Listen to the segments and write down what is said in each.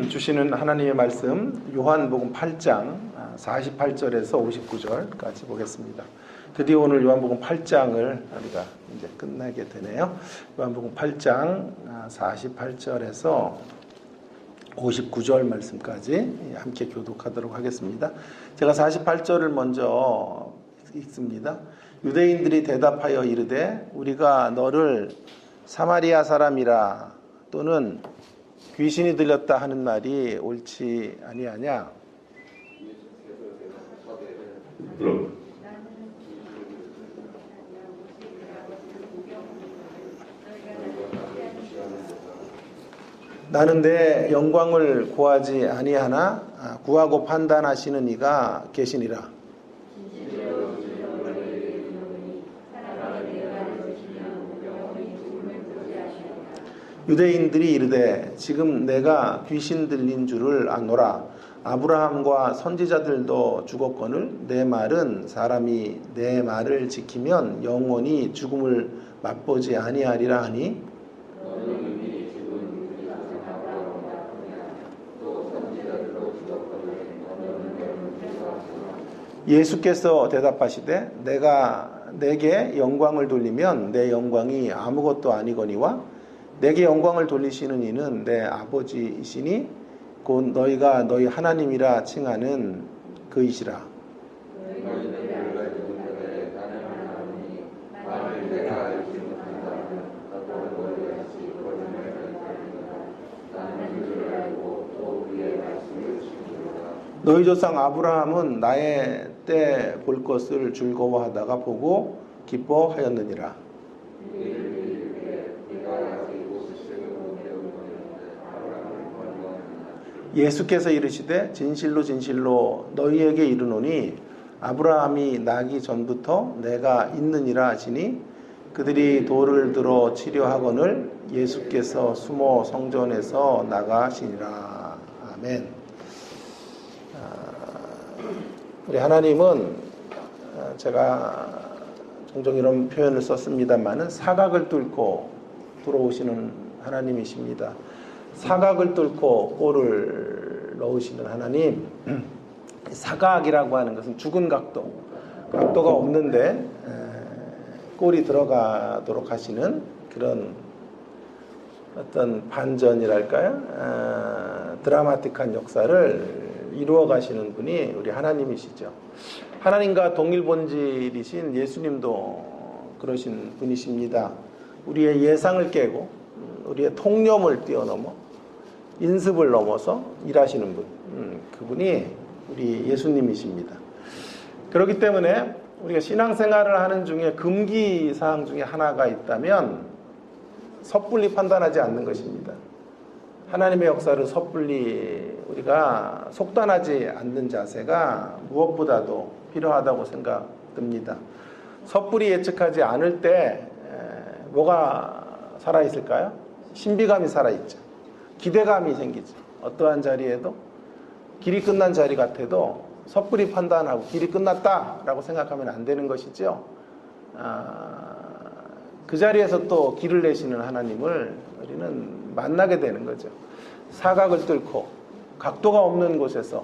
주시는 하나님의 말씀 요한복음 8장 48절에서 59절까지 보겠습니다. 드디어 오늘 요한복음 8장을 우리가 이제 끝나게 되네요. 요한복음 8장 48절에서 59절 말씀까지 함께 교독하도록 하겠습니다. 제가 48절을 먼저 읽습니다. 유대인들이 대답하여 이르되 우리가 너를 사마리아 사람이라 또는 귀신이 들렸다 하는 말이 옳지 아니하냐? 나는 내 영광을 구하지 아니하나 구하고 판단하시는 이가 계시니라. 유대인들이 이르되 지금 내가 귀신 들린 줄을 아노라. 아브라함과 선지자들도 죽었거늘 내 말은 사람이 내 말을 지키면 영원히 죽음을 맛보지 아니하리라 하니 예수께서 대답하시되 내가 내게 영광을 돌리면 내 영광이 아무것도 아니거니와 내게 영광을 돌리시는 이는 내 아버지이시니 곧 너희가 너희 하나님이라 칭하는 그이시라. 너희 조상 아브라함은 나의 때 볼 것을 즐거워하다가 보고 기뻐하였느니라. 예수께서 이르시되 진실로 진실로 너희에게 이르노니 아브라함이 나기 전부터 내가 있느니라 하시니 그들이 돌을 들어 치려 하거늘 예수께서 숨어 성전에서 나가시니라. 아멘. 우리 하나님은 제가 종종 이런 표현을 썼습니다만은 사각을 뚫고 들어오시는 하나님이십니다. 사각을 뚫고 골을 넣으시는 하나님. 사각이라고 하는 것은 죽은 각도가 없는데 골이 들어가도록 하시는 그런 어떤 반전이랄까요? 드라마틱한 역사를 이루어 가시는 분이 우리 하나님이시죠. 하나님과 동일 본질이신 예수님도 그러신 분이십니다. 우리의 예상을 깨고 우리의 통념을 뛰어넘어 인습을 넘어서 일하시는 분, 그분이 우리 예수님이십니다. 그렇기 때문에 우리가 신앙생활을 하는 중에 금기사항 중에 하나가 있다면 섣불리 판단하지 않는 것입니다. 하나님의 역사를 섣불리 우리가 속단하지 않는 자세가 무엇보다도 필요하다고 생각됩니다. 섣불리 예측하지 않을 때 뭐가 살아있을까요? 신비감이 살아있죠. 기대감이 생기죠. 어떠한 자리에도 길이 끝난 자리 같아도 섣불리 판단하고 길이 끝났다라고 생각하면 안 되는 것이죠. 그 자리에서 또 길을 내시는 하나님을 우리는 만나게 되는 거죠. 사각을 뚫고 각도가 없는 곳에서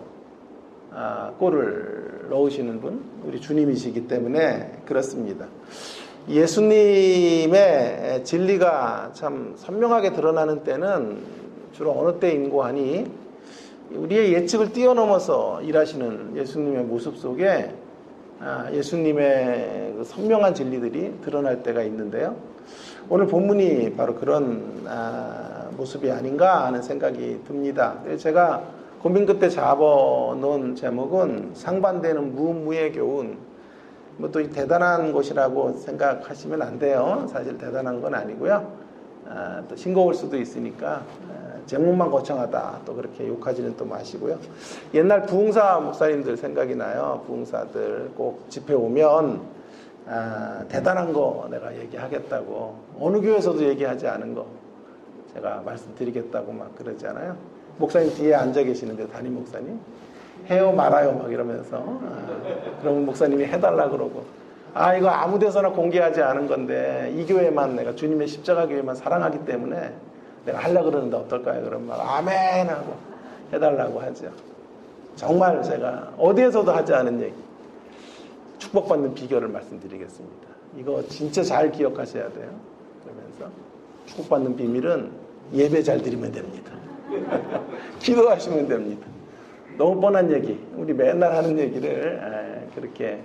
골을 넣으시는 분, 우리 주님이시기 때문에 그렇습니다. 예수님의 진리가 참 선명하게 드러나는 때는 주로 어느 때인고 하니 우리의 예측을 뛰어넘어서 일하시는 예수님의 모습 속에 예수님의 그 선명한 진리들이 드러날 때가 있는데요. 오늘 본문이 바로 그런 모습이 아닌가 하는 생각이 듭니다. 제가 고민 끝에 잡아놓은 제목은 상반되는 무무의 교훈. 뭐 또 대단한 것이라고 생각하시면 안 돼요. 사실 대단한 건 아니고요. 또 싱거울 수도 있으니까 제목만 거창하다 또 그렇게 욕하지는 또 마시고요. 옛날 부흥사 목사님들 생각이 나요. 부흥사들 꼭 집회 오면 대단한 거 내가 얘기하겠다고, 어느 교회에서도 얘기하지 않은 거 제가 말씀드리겠다고 막 그러잖아요. 목사님 뒤에 앉아 계시는데 담임 목사님 해요 말아요 막 이러면서 그러면 목사님이 해달라 그러고, 이거 아무 데서나 공개하지 않은 건데 이 교회만, 내가 주님의 십자가 교회만 사랑하기 때문에 내가 하려고 그러는데 어떨까요? 그러면 아멘 하고 해달라고 하죠. 정말 제가 어디에서도 하지 않은 얘기, 축복받는 비결을 말씀드리겠습니다. 이거 진짜 잘 기억하셔야 돼요. 그러면서 축복받는 비밀은 예배 잘 드리면 됩니다. 기도하시면 됩니다. 너무 뻔한 얘기, 우리 맨날 하는 얘기를 그렇게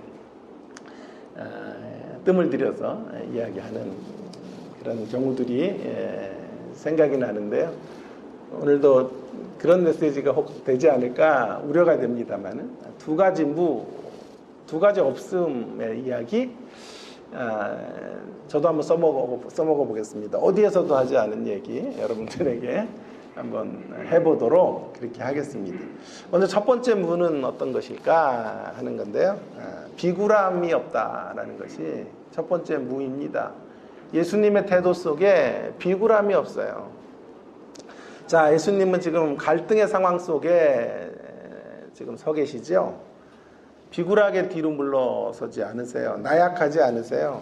뜸을 들여서 이야기하는 그런 경우들이 생각이 나는데요. 오늘도 그런 메시지가 혹 되지 않을까 우려가 됩니다만, 두 가지 없음의 이야기, 저도 한번 써먹어 보겠습니다. 어디에서도 하지 않은 얘기 여러분들에게 한번 해보도록 그렇게 하겠습니다. 먼저 첫 번째 무는 어떤 것일까 하는 건데요. 비굴함이 없다라는 것이 첫 번째 무입니다. 예수님의 태도 속에 비굴함이 없어요. 자, 예수님은 지금 갈등의 상황 속에 지금 서 계시죠? 비굴하게 뒤로 물러서지 않으세요. 나약하지 않으세요.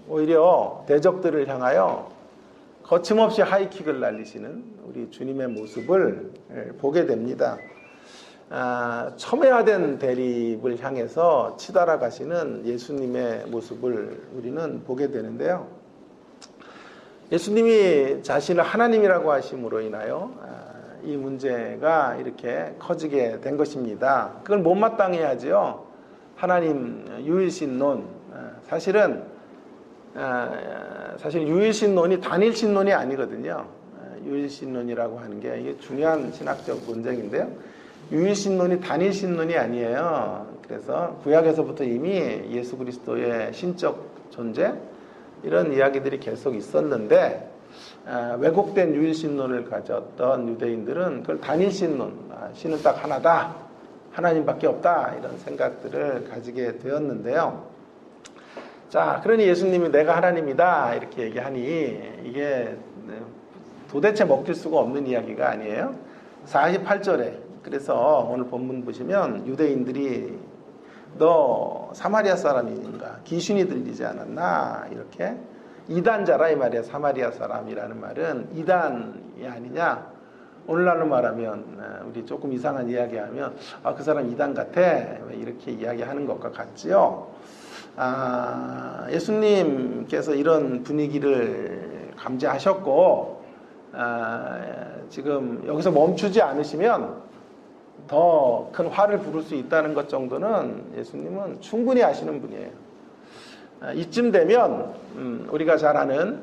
오히려 대적들을 향하여 거침없이 하이킥을 날리시는 우리 주님의 모습을 보게 됩니다. 첨예화된 대립을 향해서 치달아 가시는 예수님의 모습을 우리는 보게 되는데요. 예수님이 자신을 하나님이라고 하심으로 인하여 이 문제가 이렇게 커지게 된 것입니다. 그걸 못마땅해 하지요. 하나님 유일신론, 사실 유일신론이 단일신론이 아니거든요. 유일신론이라고 하는 게 이게 중요한 신학적 논쟁인데요. 유일신론이 단일신론이 아니에요. 그래서 구약에서부터 이미 예수 그리스도의 신적 존재, 이런 이야기들이 계속 있었는데, 왜곡된 유일신론을 가졌던 유대인들은 그걸 단일신론, 신은 딱 하나다, 하나님밖에 없다, 이런 생각들을 가지게 되었는데요. 자, 그러니 예수님이 내가 하나님이다 이렇게 얘기하니 이게 도대체 먹힐 수가 없는 이야기가 아니에요. 48절에 그래서 오늘 본문 보시면 유대인들이 너 사마리아 사람인가? 귀신이 들리지 않았나? 이렇게 이단자라 이 말이야. 사마리아 사람이라는 말은 이단이 아니냐? 오늘날로 말하면 우리 조금 이상한 이야기하면 그 사람 이단 같아 이렇게 이야기하는 것과 같지요. 예수님께서 이런 분위기를 감지하셨고 지금 여기서 멈추지 않으시면 더 큰 화를 부를 수 있다는 것 정도는 예수님은 충분히 아시는 분이에요. 이쯤 되면 우리가 잘 아는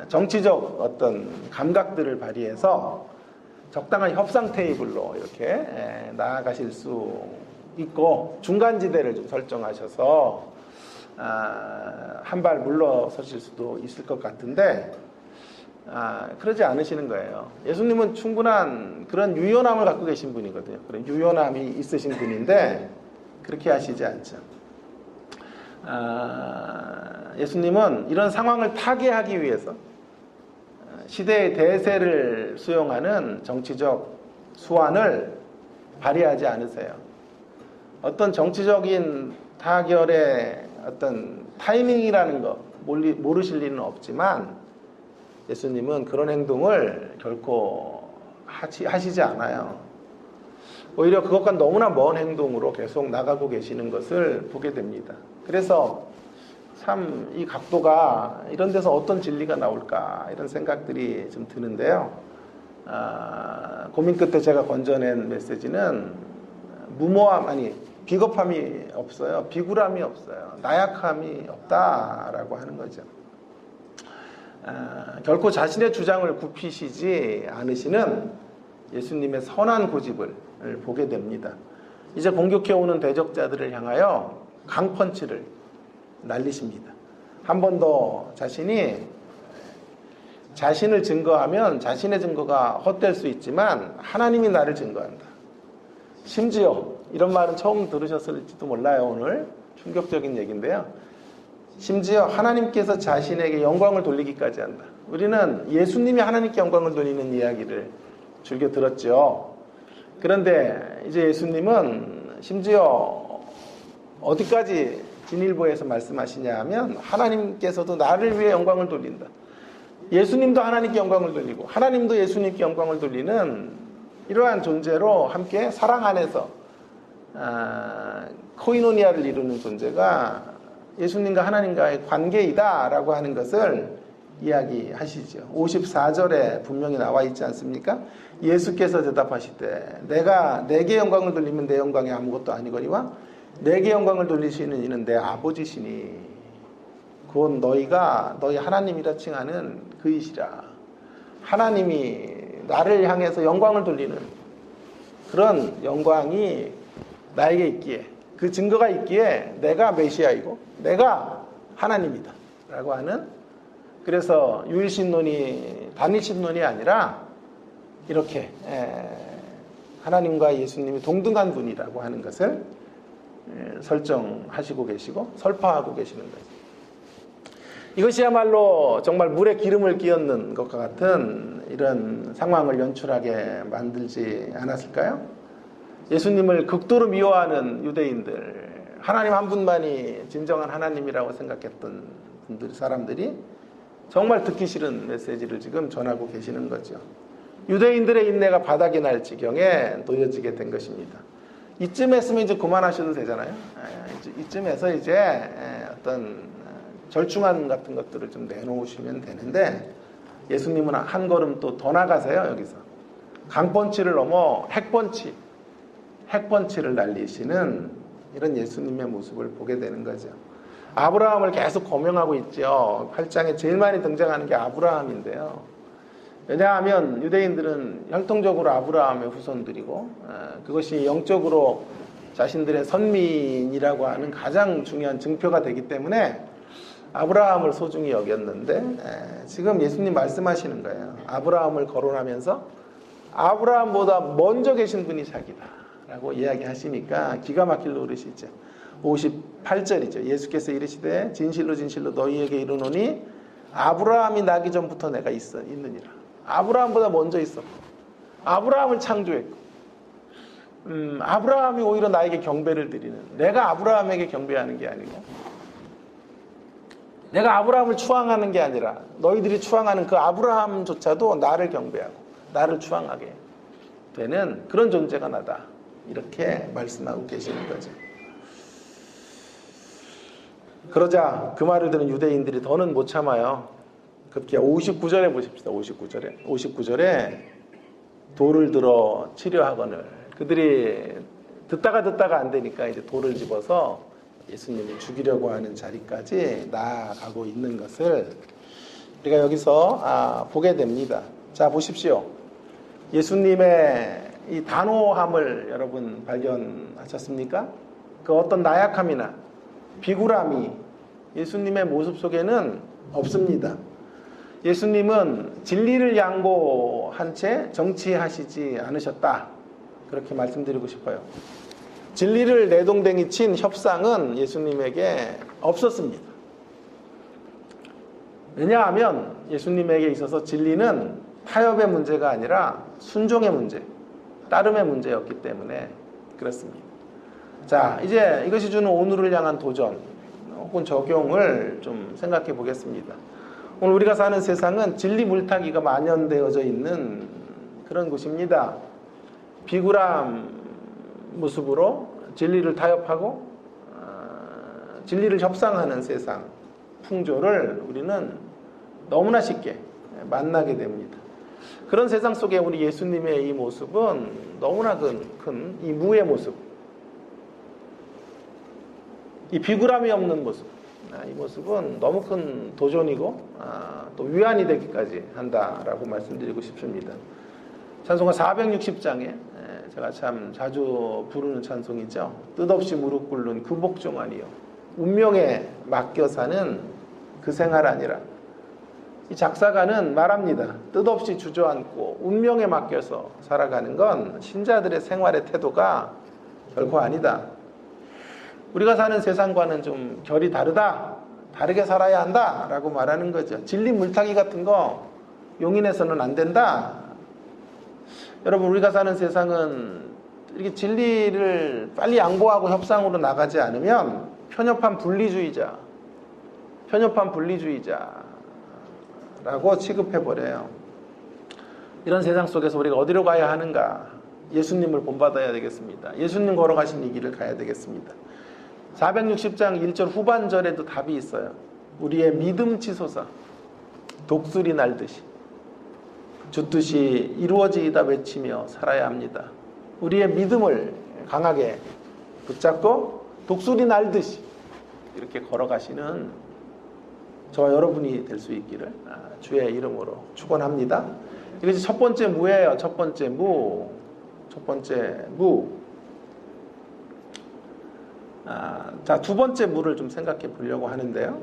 정치적 어떤 감각들을 발휘해서 적당한 협상 테이블로 이렇게 나아가실 수 있고 중간지대를 좀 설정하셔서 한 발 물러서실 수도 있을 것 같은데 그러지 않으시는 거예요. 예수님은 충분한 그런 유연함을 갖고 계신 분이거든요. 그런 유연함이 있으신 분인데 그렇게 하시지 않죠. 예수님은 이런 상황을 타개하기 위해서 시대의 대세를 수용하는 정치적 수완을 발휘하지 않으세요. 어떤 정치적인 타결의 어떤 타이밍이라는 거 모르실 리는 없지만 예수님은 그런 행동을 결코 하시지 않아요. 오히려 그것과 너무나 먼 행동으로 계속 나가고 계시는 것을 보게 됩니다. 그래서 참 이 각도가 이런 데서 어떤 진리가 나올까 이런 생각들이 좀 드는데요. 고민 끝에 제가 건져낸 메시지는 비겁함이 없어요. 비굴함이 없어요. 나약함이 없다라고 하는 거죠. 결코 자신의 주장을 굽히시지 않으시는 예수님의 선한 고집을 보게 됩니다. 이제 공격해오는 대적자들을 향하여 강펀치를 날리십니다. 한 번 더 자신을 증거하면 자신의 증거가 헛될 수 있지만 하나님이 나를 증거한다. 심지어 이런 말은 처음 들으셨을지도 몰라요. 오늘 충격적인 얘기인데요. 심지어 하나님께서 자신에게 영광을 돌리기까지 한다. 우리는 예수님이 하나님께 영광을 돌리는 이야기를 즐겨 들었죠. 그런데 이제 예수님은 심지어 어디까지 진일보에서 말씀하시냐 하면 하나님께서도 나를 위해 영광을 돌린다. 예수님도 하나님께 영광을 돌리고 하나님도 예수님께 영광을 돌리는 이러한 존재로 함께 사랑 안에서 코이노니아를 이루는 존재가 예수님과 하나님과의 관계이다라고 하는 것을 이야기하시죠. 54절에 분명히 나와 있지 않습니까? 예수께서 대답하시되 내가 내게 영광을 돌리면 내 영광이 아무것도 아니거니와 내게 영광을 돌리시는 이는 내 아버지시니 곧 너희가 너희 하나님이라 칭하는 그이시라. 하나님이 나를 향해서 영광을 돌리는 그런 영광이 나에게 있기에 그 증거가 있기에 내가 메시아이고 내가 하나님이다 라고 하는, 그래서 유일신론이 단일신론이 아니라 이렇게 하나님과 예수님이 동등한 분이라고 하는 것을 설정하시고 계시고 설파하고 계시는 거죠. 이것이야말로 정말 물에 기름을 끼얹는 것과 같은 이런 상황을 연출하게 만들지 않았을까요? 예수님을 극도로 미워하는 유대인들, 하나님 한 분만이 진정한 하나님이라고 생각했던 사람들이 정말 듣기 싫은 메시지를 지금 전하고 계시는 거죠. 유대인들의 인내가 바닥이 날 지경에 놓여지게 된 것입니다. 이쯤 했으면 이제 그만하셔도 되잖아요. 이쯤에서 이제 어떤 절충안 같은 것들을 좀 내놓으시면 되는데 예수님은 한 걸음 또 더 나가세요. 여기서 강펀치를 넘어 핵펀치를 날리시는 이런 예수님의 모습을 보게 되는 거죠. 아브라함을 계속 거명하고 있죠. 8장에 제일 많이 등장하는 게 아브라함인데요. 왜냐하면 유대인들은 혈통적으로 아브라함의 후손들이고 그것이 영적으로 자신들의 선민이라고 하는 가장 중요한 증표가 되기 때문에 아브라함을 소중히 여겼는데 지금 예수님 말씀하시는 거예요. 아브라함을 거론하면서 아브라함보다 먼저 계신 분이 자기다 라고 이야기하시니까 기가 막힐 노릇이죠. 58절이죠. 예수께서 이르시되 진실로 진실로 너희에게 이르노니 아브라함이 나기 전부터 내가 있느니라. 아브라함보다 먼저 있었고 아브라함을 창조했고 아브라함이 오히려 나에게 경배를 드리는, 내가 아브라함에게 경배하는 게 아니고 내가 아브라함을 추앙하는 게 아니라 너희들이 추앙하는 그 아브라함조차도 나를 경배하고 나를 추앙하게 되는 그런 존재가 나다, 이렇게 말씀하고 계시는 거죠. 그러자 그 말을 들은 유대인들이 더는 못 참아요. 급기야 59절에 보십시다. 59절에 돌을 들어 치려하거늘, 그들이 듣다가 안 되니까 이제 돌을 집어서 예수님을 죽이려고 하는 자리까지 나아가고 있는 것을 우리가 여기서 보게 됩니다. 자, 보십시오. 예수님의 이 단호함을 여러분 발견하셨습니까? 그 어떤 나약함이나 비굴함이 예수님의 모습 속에는 없습니다. 예수님은 진리를 양보한 채 정치하시지 않으셨다, 그렇게 말씀드리고 싶어요. 진리를 내동댕이 친 협상은 예수님에게 없었습니다. 왜냐하면 예수님에게 있어서 진리는 타협의 문제가 아니라 순종의 문제, 따름의 문제였기 때문에 그렇습니다. 자, 이제 이것이 주는 오늘을 향한 도전 혹은 적용을 좀 생각해 보겠습니다. 오늘 우리가 사는 세상은 진리 물타기가 만연되어져 있는 그런 곳입니다. 비굴한 모습으로 진리를 타협하고 진리를 협상하는 세상 풍조를 우리는 너무나 쉽게 만나게 됩니다. 그런 세상 속에 우리 예수님의 이 모습은 너무나 큰 이 무의 모습, 이 비굴함이 없는 모습, 이 모습은 너무 큰 도전이고 또 위안이 되기까지 한다라고 말씀드리고 싶습니다. 찬송가 460장에 제가 참 자주 부르는 찬송이죠. 뜻없이 무릎 꿇는 그 복종 아니요, 운명에 맡겨 사는 그 생활 아니라. 이 작사가는 말합니다. 뜻없이 주저앉고 운명에 맡겨서 살아가는 건 신자들의 생활의 태도가 결코 아니다. 우리가 사는 세상과는 좀 결이 다르다, 다르게 살아야 한다 라고 말하는 거죠. 진리 물타기 같은 거 용인해서는 안 된다. 여러분, 우리가 사는 세상은 이렇게 진리를 빨리 양보하고 협상으로 나가지 않으면 편협한 분리주의자 라고 취급해버려요. 이런 세상 속에서 우리가 어디로 가야 하는가? 예수님을 본받아야 되겠습니다. 예수님 걸어가신 이 길을 가야 되겠습니다. 460장 1절 후반절에도 답이 있어요. 우리의 믿음 치솟아 독수리 날듯이 주 뜻이 이루어지이다 외치며 살아야 합니다. 우리의 믿음을 강하게 붙잡고 독수리 날듯이 이렇게 걸어가시는 저와 여러분이 될 수 있기를 주의 이름으로 축원합니다. 이것이 첫 번째 무예요. 첫 번째 무. 자, 두 번째 무를 좀 생각해 보려고 하는데요.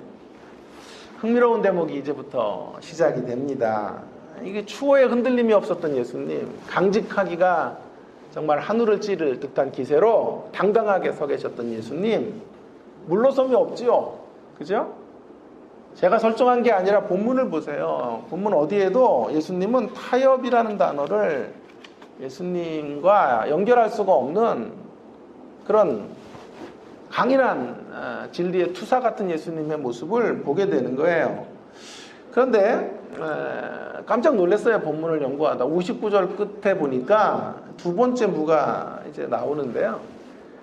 흥미로운 대목이 이제부터 시작이 됩니다. 이게 추호에 흔들림이 없었던 예수님, 강직하기가 정말 하늘을 찌를 듯한 기세로 당당하게 서 계셨던 예수님, 물러섬이 없지요. 그죠? 제가 설정한 게 아니라 본문을 보세요. 본문 어디에도 예수님은 타협이라는 단어를 예수님과 연결할 수가 없는 그런 강인한 진리의 투사 같은 예수님의 모습을 보게 되는 거예요. 그런데 깜짝 놀랐어요. 본문을 연구하다 59절 끝에 보니까 두 번째 무가 이제 나오는데요.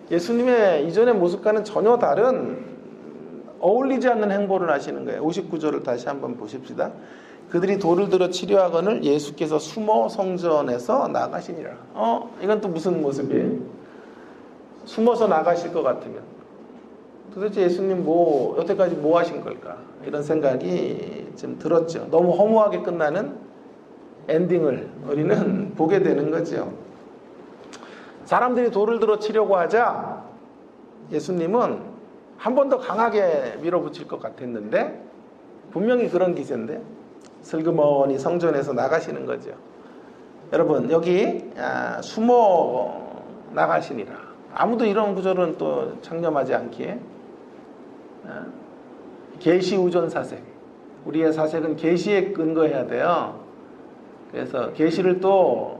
예수님의 이전의 모습과는 전혀 다른 어울리지 않는 행보를 하시는 거예요. 59절을 다시 한번 보십시다. 그들이 돌을 들어 치려하거늘 예수께서 숨어 성전에서 나가시니라. 이건 또 무슨 모습이에요? 숨어서 나가실 것 같으면 도대체 예수님 여태까지 뭐 하신 걸까? 이런 생각이 좀 들었죠. 너무 허무하게 끝나는 엔딩을 우리는 보게 되는 거죠. 사람들이 돌을 들어 치려고 하자 예수님은 한 번 더 강하게 밀어붙일 것 같았는데 분명히 그런 기세인데 슬그머니 성전에서 나가시는 거죠. 여러분 여기 숨어 나가시니라. 아무도 이런 구절은 또 창념하지 않기에 계시 우전 사색. 우리의 사색은 계시에 근거해야 돼요. 그래서 계시를 또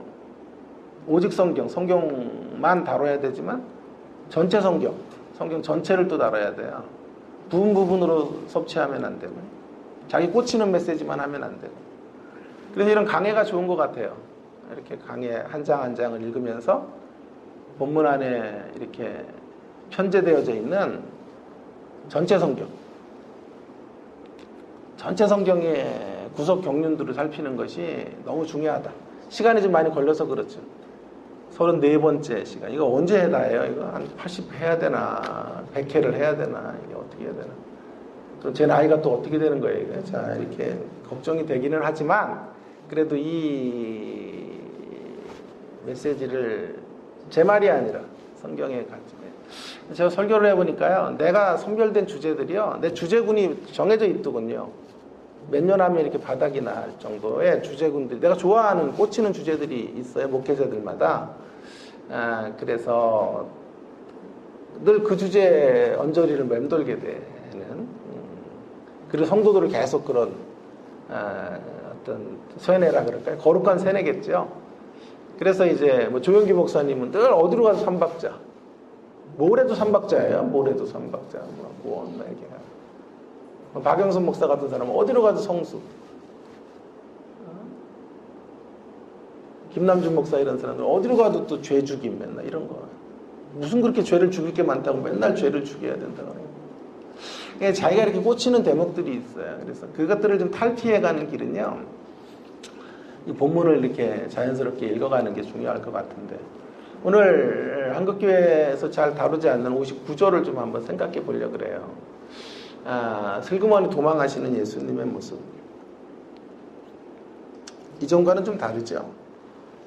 오직 성경만 다뤄야 되지만 전체 성경 전체를 또 다뤄야 돼요. 부분으로 섭취하면 안 되고 자기 꽂히는 메시지만 하면 안 되고. 그래서 이런 강해가 좋은 것 같아요. 이렇게 강해 한 장 한 장을 읽으면서 본문 안에 이렇게 편제되어져 있는 전체 성경의 구석 경륜들을 살피는 것이 너무 중요하다. 시간이 좀 많이 걸려서 그렇죠. 34번째 시간. 이거 언제 다 해요? 이거 한 80 해야 되나? 100회를 해야 되나? 이게 어떻게 해야 되나? 그럼 제 나이가 또 어떻게 되는 거예요? 이거? 자, 이렇게 걱정이 되기는 하지만 그래도 이 메시지를 제 말이 아니라 성경에 가지고 제가 설교를 해보니까요. 내가 선별된 주제들이요. 내 주제군이 정해져 있더군요. 몇 년 하면 이렇게 바닥이 날 정도의 주제군들이 내가 좋아하는 꽂히는 주제들이 있어요. 목회자들마다. 그래서 늘 그 주제에 언저리를 맴돌게 되는 그리고 성도들을 계속 그런 어떤 세뇌라 그럴까요? 거룩한 세뇌겠죠. 그래서 이제 뭐 조영기 목사님은 늘 어디로 가서 삼박자. 모래도 삼박자예요. 모래도 삼박자. 뭐 이렇게. 박영선 목사 같은 사람은 어디로 가도 성수. 김남준 목사 이런 사람들 어디로 가도 또 죄 죽임 맨날 이런 거. 무슨 그렇게 죄를 죽일 게 많다고 맨날 죄를 죽여야 된다고 그래요. 자기가 이렇게 꽂히는 대목들이 있어요. 그래서 그것들을 좀 탈피해가는 길은요. 이 본문을 이렇게 자연스럽게 읽어가는 게 중요할 것 같은데 오늘 한국교회에서 잘 다루지 않는 59절을 좀 한번 생각해 보려고 그래요. 슬그머니 도망하시는 예수님의 모습. 이전과는 좀 다르죠.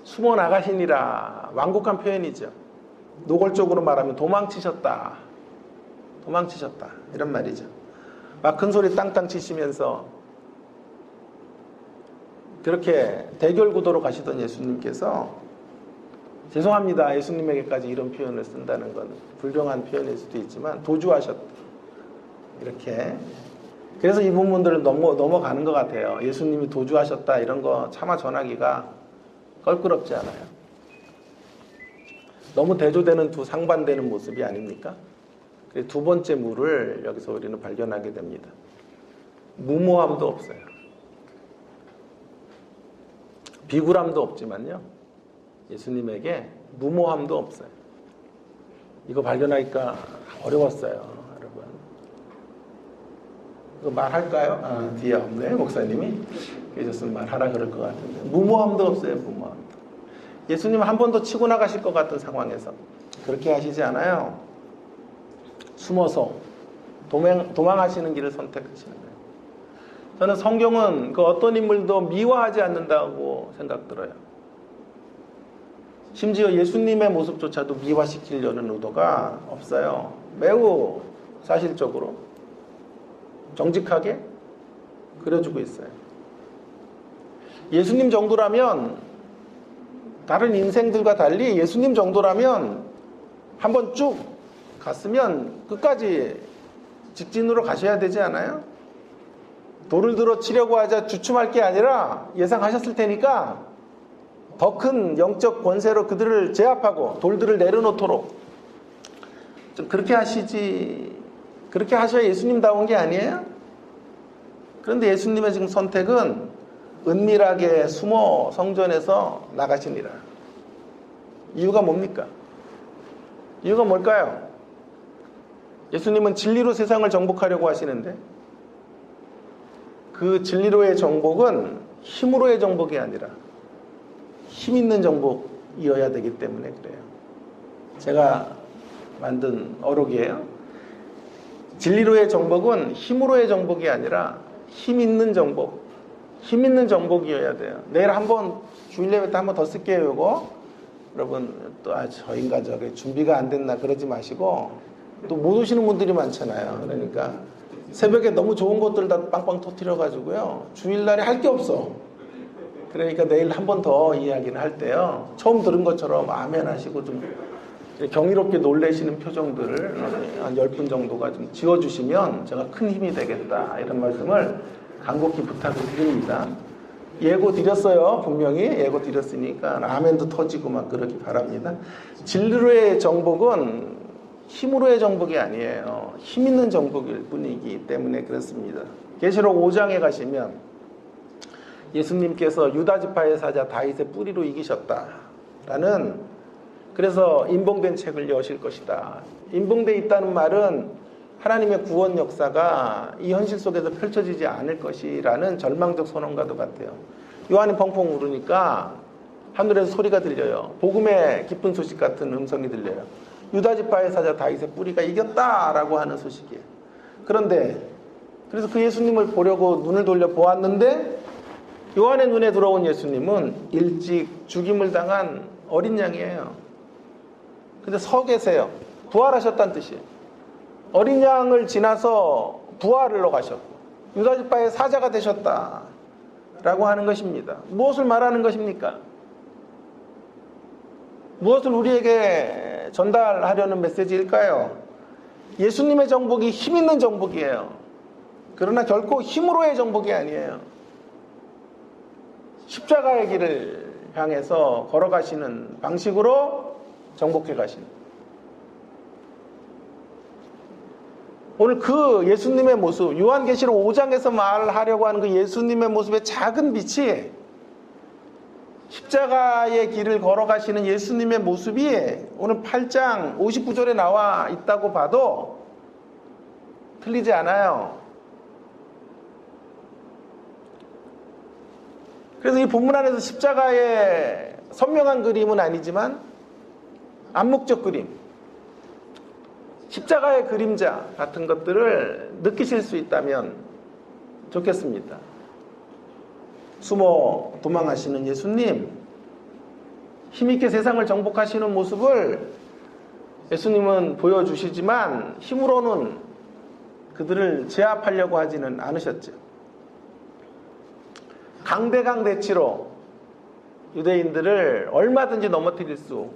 숨어 나가시니라 완곡한 표현이죠. 노골적으로 말하면 도망치셨다 이런 말이죠. 막 큰 소리 땅땅 치시면서 그렇게 대결 구도로 가시던 예수님께서 죄송합니다. 예수님에게까지 이런 표현을 쓴다는 건 불경한 표현일 수도 있지만 도주하셨다. 이렇게. 그래서 이 부분들을 넘어가는 것 같아요. 예수님이 도주하셨다 이런 거 차마 전하기가 껄끄럽지 않아요. 너무 대조되는 두 상반되는 모습이 아닙니까? 두 번째 무를 여기서 우리는 발견하게 됩니다. 무모함도 없어요. 비굴함도 없지만요. 예수님에게 무모함도 없어요. 이거 발견하기가 어려웠어요, 여러분. 이거 말할까요? 뒤에 없네, 목사님이. 계셨으면 말하라 그럴 것 같은데. 무모함도 없어요, 무모함도. 예수님 한 번 더 치고 나가실 것 같은 상황에서 그렇게 하시지 않아요. 숨어서 도망하시는 길을 선택하시는 거예요. 저는 성경은 그 어떤 인물도 미화하지 않는다고 생각 들어요. 심지어 예수님의 모습조차도 미화시키려는 의도가 없어요. 매우 사실적으로 정직하게 그려주고 있어요. 예수님 정도라면, 다른 인생들과 달리 예수님 정도라면 한번 쭉 갔으면 끝까지 직진으로 가셔야 되지 않아요? 돌을 들어 치려고 하자 주춤할 게 아니라 예상하셨을 테니까 더 큰 영적 권세로 그들을 제압하고 돌들을 내려놓도록 좀 그렇게 하시지. 그렇게 하셔야 예수님다운 게 아니에요? 그런데 예수님의 지금 선택은 은밀하게 숨어 성전에서 나가시니라. 이유가 뭡니까? 이유가 뭘까요? 예수님은 진리로 세상을 정복하려고 하시는데 그 진리로의 정복은 힘으로의 정복이 아니라 힘 있는 정복이어야 되기 때문에 그래요. 제가 만든 어록이에요. 진리로의 정복은 힘으로의 정복이 아니라 힘 있는 정복, 힘 있는 정복이어야 돼요. 내일 한번 주일 예배 때 한번 더 쓸게요. 이거 여러분 또 저 인간 저게 준비가 안 됐나 그러지 마시고, 또 못 오시는 분들이 많잖아요. 그러니까 새벽에 너무 좋은 것들 다 빵빵 터뜨려 가지고요, 주일날에 할 게 없어. 그러니까 내일 한 번 더 이야기를 할 때요, 처음 들은 것처럼 아멘 하시고 좀 경이롭게 놀라시는 표정들을 한 10분 정도가 좀 지어주시면 제가 큰 힘이 되겠다, 이런 말씀을 간곡히 부탁을 드립니다. 예고 드렸어요. 분명히 예고 드렸으니까 아멘도 터지고 막 그러기 바랍니다. 진리로의 정복은 힘으로의 정복이 아니에요. 힘 있는 정복일 뿐이기 때문에 그렇습니다. 계시록 5장에 가시면 예수님께서 유다 지파의 사자 다윗의 뿌리로 이기셨다라는, 그래서 인봉된 책을 여실 것이다. 인봉돼 있다는 말은 하나님의 구원 역사가 이 현실 속에서 펼쳐지지 않을 것이라는 절망적 선언과도 같아요. 요한이 펑펑 울으니까 하늘에서 소리가 들려요. 복음의 기쁜 소식 같은 음성이 들려요. 유다 지파의 사자 다윗의 뿌리가 이겼다라고 하는 소식이에요. 그런데 그래서 그 예수님을 보려고 눈을 돌려 보았는데 요한의 눈에 들어온 예수님은 일찍 죽임을 당한 어린 양이에요. 근데 서 계세요. 부활하셨다는 뜻이에요. 어린 양을 지나서 부활로 가셨고 유다 지파의 사자가 되셨다라고 하는 것입니다. 무엇을 말하는 것입니까? 무엇을 우리에게 전달하려는 메시지일까요? 예수님의 정복이 힘 있는 정복이에요. 그러나 결코 힘으로의 정복이 아니에요. 십자가의 길을 향해서 걸어가시는 방식으로 정복해 가시는. 오늘 그 예수님의 모습, 요한계시록 5장에서 말하려고 하는 그 예수님의 모습의 작은 빛이 십자가의 길을 걸어가시는 예수님의 모습이 오늘 8장 59절에 나와 있다고 봐도 틀리지 않아요. 그래서 이 본문 안에서 십자가의 선명한 그림은 아니지만 암묵적 그림, 십자가의 그림자 같은 것들을 느끼실 수 있다면 좋겠습니다. 숨어 도망하시는 예수님, 힘있게 세상을 정복하시는 모습을 예수님은 보여주시지만 힘으로는 그들을 제압하려고 하지는 않으셨죠. 강대강 대치로 유대인들을 얼마든지 넘어뜨릴 수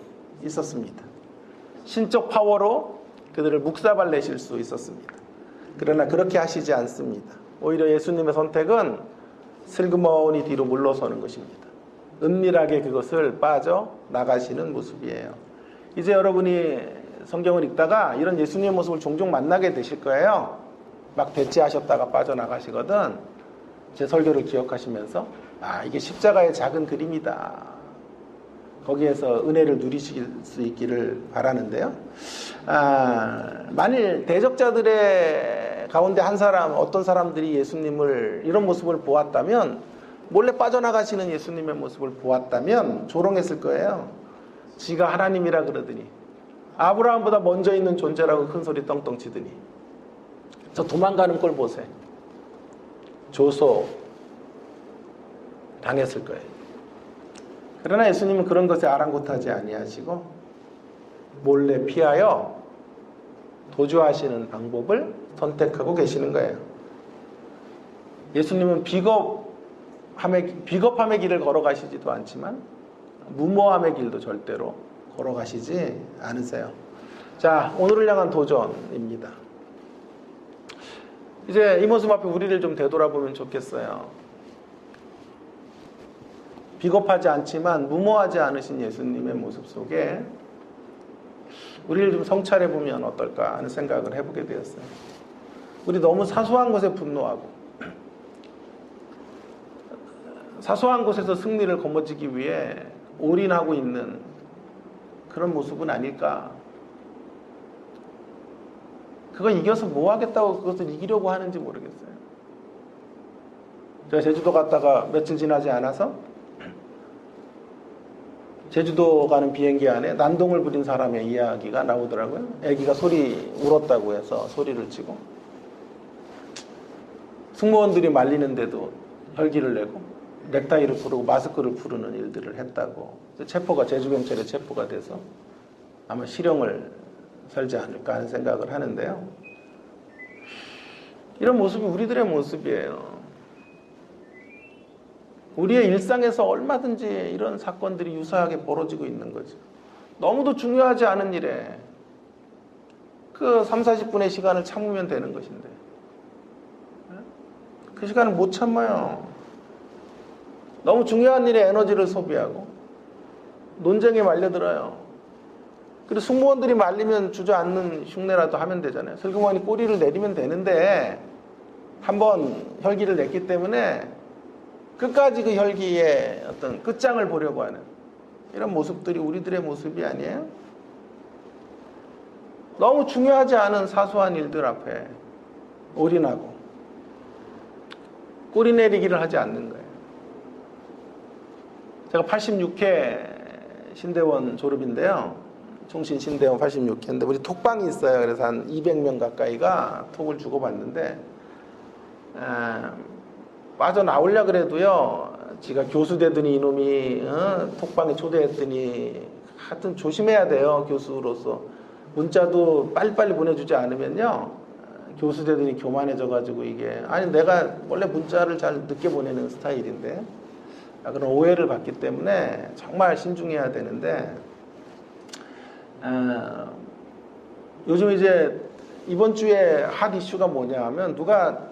있었습니다. 신적 파워로 그들을 묵사발내실 수 있었습니다. 그러나 그렇게 하시지 않습니다. 오히려 예수님의 선택은 슬그머니 뒤로 물러서는 것입니다. 은밀하게 그것을 빠져나가시는 모습이에요. 이제 여러분이 성경을 읽다가 이런 예수님의 모습을 종종 만나게 되실 거예요. 막 대치하셨다가 빠져나가시거든. 제 설교를 기억하시면서 아, 이게 십자가의 작은 그림이다. 거기에서 은혜를 누리실 수 있기를 바라는데요. 만일 대적자들의 가운데 한 사람, 어떤 사람들이 예수님을 이런 모습을 보았다면, 몰래 빠져나가시는 예수님의 모습을 보았다면 조롱했을 거예요. 지가 하나님이라 그러더니, 아브라함보다 먼저 있는 존재라고 큰 소리 떵떵 치더니, 저 도망가는 꼴 보세요. 조소 당했을 거예요. 그러나 예수님은 그런 것에 아랑곳하지 아니하시고 몰래 피하여 도주하시는 방법을 선택하고 계시는 거예요. 예수님은 비겁함의 길을 걸어가시지도 않지만 무모함의 길도 절대로 걸어가시지 않으세요. 자, 오늘을 향한 도전입니다. 이제 이 모습 앞에 우리를 좀 되돌아보면 좋겠어요. 비겁하지 않지만 무모하지 않으신 예수님의 모습 속에 우리를 좀 성찰해보면 어떨까 하는 생각을 해보게 되었어요. 우리 너무 사소한 것에 분노하고 사소한 곳에서 승리를 거머쥐기 위해 올인하고 있는 그런 모습은 아닐까. 그거 이겨서 뭐 하겠다고 그것을 이기려고 하는지 모르겠어요. 제가 제주도 갔다가 며칠 지나지 않아서 제주도 가는 비행기 안에 난동을 부린 사람의 이야기가 나오더라고요. 아기가 울었다고 해서 소리를 치고 승무원들이 말리는데도 혈기를 내고 넥타이를 풀고 마스크를 풀는 일들을 했다고 제주경찰에 체포가 돼서 아마 실형을 살지 않을까 하는 생각을 하는데요. 이런 모습이 우리들의 모습이에요. 우리의 일상에서 얼마든지 이런 사건들이 유사하게 벌어지고 있는 거죠. 너무도 중요하지 않은 일에 그 3, 40분의 시간을 참으면 되는 것인데 그 시간을 못 참아요. 너무 중요한 일에 에너지를 소비하고 논쟁에 말려들어요. 그리고 승무원들이 말리면 주저앉는 흉내라도 하면 되잖아요. 슬그머니 꼬리를 내리면 되는데 한번 혈기를 냈기 때문에 끝까지 그 혈기의 어떤 끝장을 보려고 하는 이런 모습들이 우리들의 모습이 아니에요? 너무 중요하지 않은 사소한 일들 앞에 올인하고 꼬리 내리기를 하지 않는 거예요. 제가 86회 신대원 졸업인데요. 총신 신대원 86회인데 우리 톡방이 있어요. 그래서 한 200명 가까이가 톡을 주고받는데 빠져나오려 그래도요, 지가 교수 되더니 이놈이 톡방에 초대했더니 하여튼 조심해야 돼요. 교수로서 문자도 빨리빨리 보내주지 않으면요 교수 되더니 교만해져가지고 이게 아니 내가 원래 문자를 잘 늦게 보내는 스타일인데 그런 오해를 받기 때문에 정말 신중해야 되는데 요즘 이제 이번 주에 핫 이슈가 뭐냐 하면 누가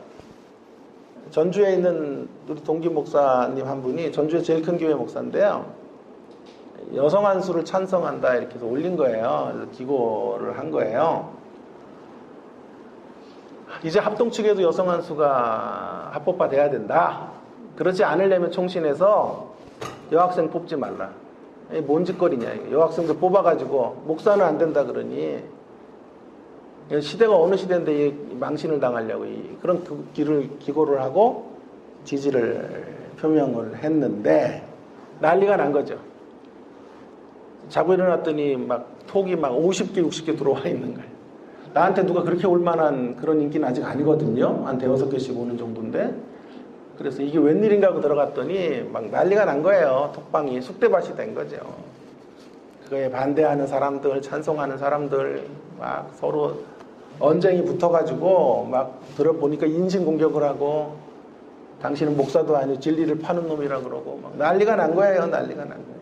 전주에 있는 우리 동기 목사님 한 분이 전주에 제일 큰 교회 목사인데요. 여성 안수를 찬성한다 이렇게 해서 올린 거예요. 그래서 기고를 한 거예요. 이제 합동 측에도 여성 안수가 합법화돼야 된다. 그렇지 않으려면 총신에서 여학생 뽑지 말라. 이게 뭔 짓거리냐 이게. 여학생들 뽑아가지고 목사는 안 된다 그러니 시대가 어느 시대인데 이 망신을 당하려고 그런 기고를 하고 지지를 표명을 했는데 난리가 난 거죠. 자고 일어났더니 막 톡이 막 50개 60개 들어와 있는 거예요. 나한테 누가 그렇게 올 만한 그런 인기는 아직 아니거든요. 한 대여섯 개씩 오는 정도인데 그래서 이게 웬일인가 하고 들어갔더니 막 난리가 난 거예요. 톡방이 쑥대밭이 된 거죠. 그거에 반대하는 사람들, 찬성하는 사람들 막 서로 언쟁이 붙어가지고 막 들어보니까 인신공격을 하고 당신은 목사도 아니고 진리를 파는 놈이라 그러고 막 난리가 난 거예요. 난리가 난 거예요.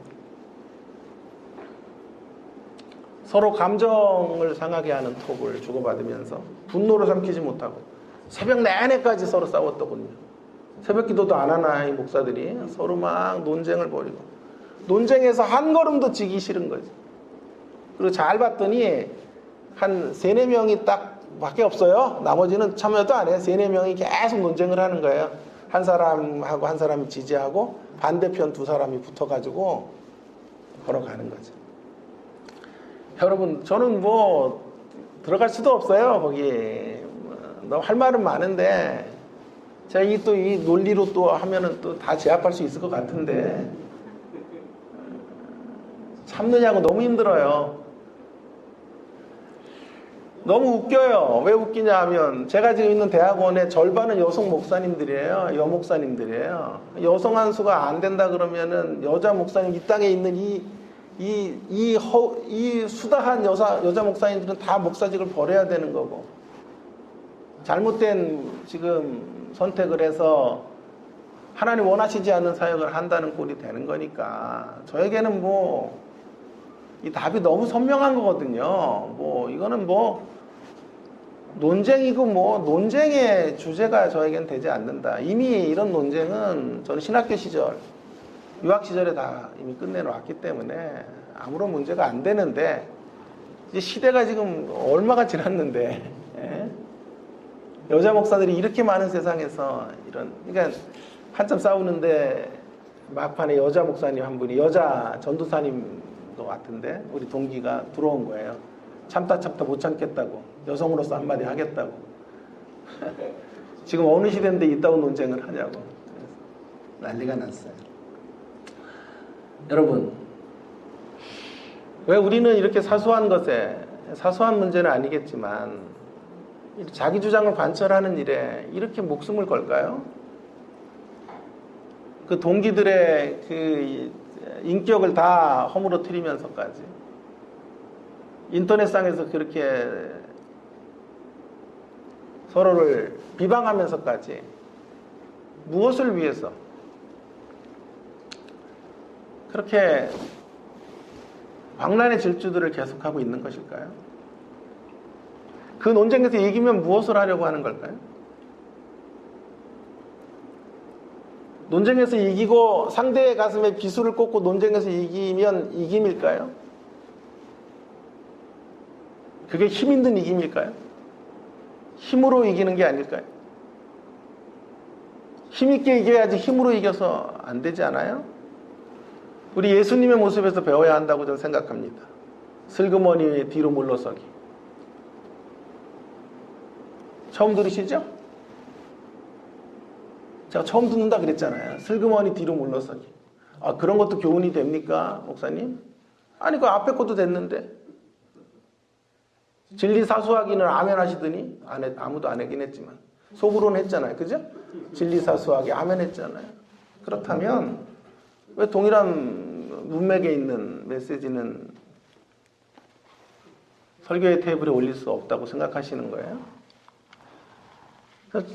서로 감정을 상하게 하는 톡을 주고받으면서 분노를 삼키지 못하고 새벽 내내까지 서로 싸웠더군요. 새벽 기도도 안 하나 이 목사들이 서로 막 논쟁을 벌이고 논쟁에서 한 걸음도 지기 싫은 거지. 그리고 잘 봤더니 한 3, 4명이 딱 밖에 없어요. 나머지는 참여도 안 해요. 3, 4명이 계속 논쟁을 하는 거예요. 한 사람하고 한 사람이 지지하고 반대편 두 사람이 붙어가지고 걸어가는 거죠. 여러분, 저는 뭐 들어갈 수도 없어요. 거기 너무 할 말은 많은데 제가 이 논리로 또 하면은 또 다 제압할 수 있을 것 같은데 참느냐고 너무 힘들어요. 너무 웃겨요. 왜 웃기냐 하면 제가 지금 있는 대학원의 절반은 여성 목사님들이에요. 여목사님들이에요. 여성 한 수가 안 된다 그러면은 여자 목사님, 이 땅에 있는 이 수다한 여자 목사님들은 다 목사직을 버려야 되는 거고, 잘못된 지금 선택을 해서 하나님 원하시지 않는 사역을 한다는 꼴이 되는 거니까 저에게는 뭐 이 답이 너무 선명한 거거든요. 뭐 이거는 뭐 논쟁이고 뭐 논쟁의 주제가 저에겐 되지 않는다. 이미 이런 논쟁은 저는 신학교 시절, 유학 시절에 다 이미 끝내놓았기 때문에 아무런 문제가 안 되는데, 이제 시대가 지금 얼마가 지났는데 여자 목사들이 이렇게 많은 세상에서 이런, 그러니까 한참 싸우는데 막판에 여자 목사님 한 분이 여자 전도사님 것 같은데 우리 동기가 들어온 거예요. 참다 못 참겠다고, 여성으로서 한마디 하겠다고. 지금 어느 시대인데 이따운 논쟁을 하냐고 난리가 났어요. 여러분, 왜 우리는 이렇게 사소한 것에, 사소한 문제는 아니겠지만 자기 주장을 관철하는 일에 이렇게 목숨을 걸까요? 그 동기들의 그 인격을 다 허물어뜨리면서까지, 인터넷상에서 그렇게 서로를 비방하면서까지 무엇을 위해서 그렇게 광란의 질주들을 계속하고 있는 것일까요? 그 논쟁에서 이기면 무엇을 하려고 하는 걸까요? 논쟁에서 이기고 상대의 가슴에 비수를 꽂고 논쟁에서 이기면 이김일까요? 그게 힘 있는 이김일까요? 힘으로 이기는 게 아닐까요? 힘있게 이겨야지 힘으로 이겨서 안 되지 않아요? 우리 예수님의 모습에서 배워야 한다고 저는 생각합니다. 슬그머니 뒤로 물러서기. 처음 들으시죠? 제가 처음 듣는다 그랬잖아요. 슬그머니 뒤로 물러서기. 아, 그런 것도 교훈이 됩니까, 목사님? 아니, 그 앞에 것도 됐는데. 진리 사수하기는 아멘 하시더니 아무도 안 하긴 했지만 속으로는 했잖아요. 그죠? 진리 사수하기 아멘 했잖아요. 그렇다면 왜 동일한 문맥에 있는 메시지는 설교의 테이블에 올릴 수 없다고 생각하시는 거예요?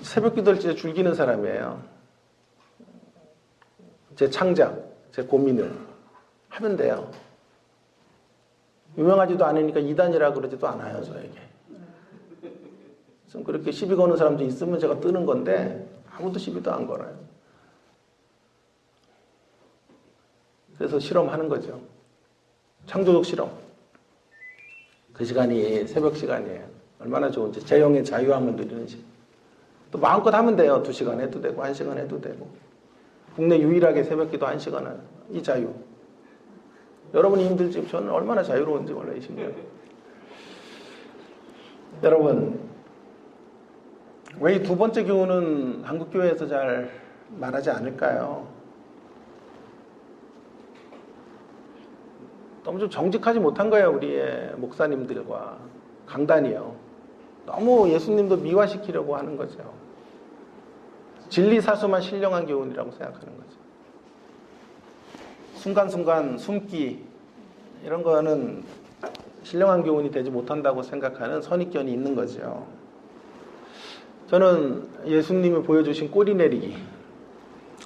새벽 기도를 진짜 즐기는 사람이에요. 제 창작, 제 고민을 하면 돼요. 유명하지도 않으니까 이단이라 그러지도 않아요, 저에게. 좀 그렇게 시비 거는 사람도 있으면 제가 뜨는 건데 아무도 시비도 안 걸어요. 그래서 실험하는 거죠. 창조적 실험. 그 시간이 새벽 시간이에요. 얼마나 좋은지. 제 영의 자유함을 누리는 시간. 또 마음껏 하면 돼요. 2시간 해도 되고 1시간 해도 되고. 국내 유일하게 새벽기도 1시간 이 자유. 여러분이 힘들지 저는 얼마나 자유로운지 몰라요. 이 신경. 여러분, 왜 이 두 번째 교훈은 한국교회에서 잘 말하지 않을까요? 너무 좀 정직하지 못한 거예요. 우리의 목사님들과 강단이요. 너무 예수님도 미화시키려고 하는 거죠. 진리 사수만 신령한 교훈이라고 생각하는 거죠. 순간순간 숨기 이런 거는 신령한 교훈이 되지 못한다고 생각하는 선입견이 있는 거죠. 저는 예수님이 보여주신 꼬리 내리기